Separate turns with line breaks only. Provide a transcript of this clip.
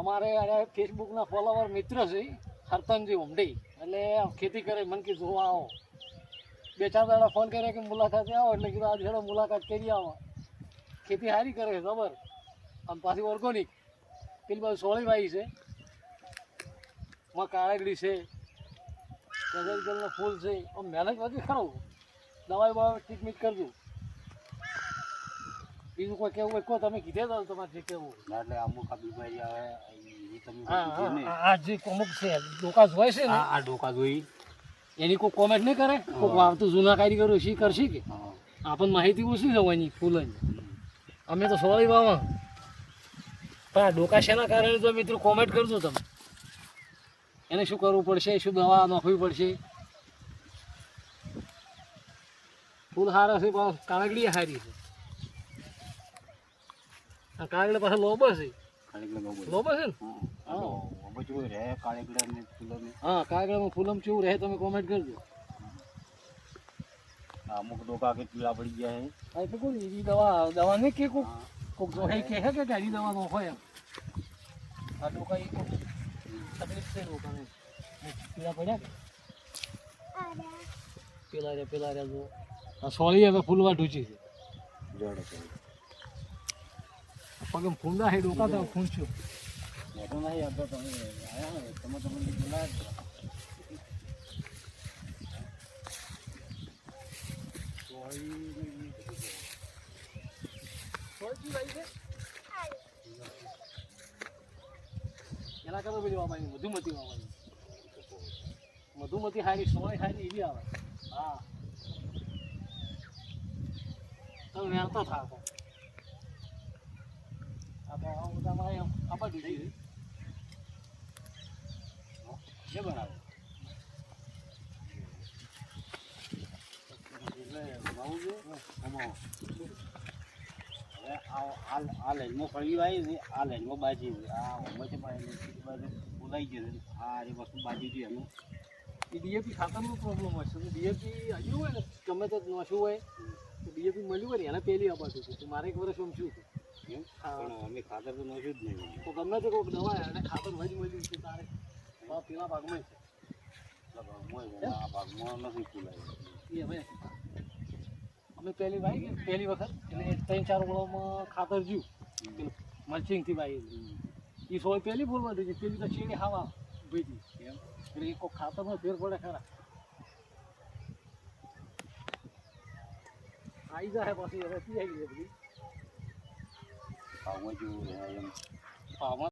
અમારે ફેસબુકના ફોલોવર મિત્ર છે હરતનજી ઉમડી, એટલે ખેતી કરે. મને કીધું જોવા આવો. 2-4 દાડા ફોન કર્યા કે મુલાકાતે આવો, એટલે કીધું આજે હેડો મુલાકાત કરી આવો. ખેતી સારી કરે છે ખબર, આમ પાછી ઓર્ગોનિક. પેલી બાજુ સોળીભાઈ છે, માં કાળગડી છે, કેસરજલનો ફૂલ છે. આમ મહેનત વધી ખરો. દવાઈ બવાઈ ટ્રીટમેન્ટ કરજો. બીજું કોઈ કેવું હોય કહો, તમે કીધે તો તમારે જે કેવું
એટલે અમુક આ બીમારી આવે એ તમે
આ જે અમુક છે ડોકા હોય છે ને,
આ ડોકા જોઈ
એની કોઈ કોમેન્ટ નહીં કરે. કોઈ આવતું જૂના કારીગરો શી કરશે કે આપણને માહિતી ઓછી જવાની ફૂલની. અમે તો સોળી વાવા પણ આ ડોકા શેના કારણે જો મિત્રો કોમેન્ટ કરજો તમે. એને શું કરવું પડશે, શું દવા નાખવી પડશે. ફૂલ સારા છે પણ કાળગડી સારી છે. આ કાળગડા પાસે લોબો છે. લોબો છે ને? હા, કાળગડામાં ફૂલમ કેવું રહે તમે કોમેન્ટ કરજો.
અમુક ડોકા કે પીળા પડી ગયા છે.
હા એટલે કોઈ એવી દવા નહીં કે કોઈક જોહે કહે કે ગાડી દવા નો હોય એમ. આ ડોકા એ કોઈક તકલીફ છે ડોકાને. પીળા પડ્યા કે પેલા રે જો આ સોળી હવે ફૂલવા ઢૂંચી છે. પગમ ફૂંડા હે ડોકા તો ફૂંચ્યો.
નહીં આપતો તમે આવ્યા ને તમે બોલાયા.
એના કરતા બધી વાવવાની મધુમતી વાવવાની. મધુમતી હારી, સોળી હારી એવી આવે. હા, તમે વેરતા થાકો.
જે બનાવે હવે આ લાઈનમાં ફળવી આવી છે, આ લાઈનમાં બાજી છે. આ બોલાઈ ગયો છે. આ એ વસ્તુ બાજી છે એનું.
એ ડીએપી ખાતરનો પ્રોબ્લેમ હશે. ડીએપી આવ્યું હોય ને ગમે તે નોશું હોય તો ડીએપી મળ્યું હોય ને એને પહેલી અપાતું હતું. મારે 1 વર્ષ આમ છું
પણ અમે ખાતર તો નોશું જ નહીં.
તો ગમે તે કોઈક દવા એને ખાતર વજ મળ્યું છે તારે પેલા ભાગમાં છે.
આ ભાગમાં નથી ફૂલાય.
એ હવે અમે પહેલી વખત એટલે 3-4 ઓળોમાં ખાતર જ્યું મલ્ચિંગથી વાવી. એ સોળ પહેલી ફૂલમાં થઈ પેલી તો ચીડી ખાવા ભીધી એમ. એટલે એ કોઈ ખાતરમાં ફેર પડે ખરા. આવી જાય પછી હવે પી આવી બધી
ભાવમાં જેવું રહે એમ.
ભાવમાં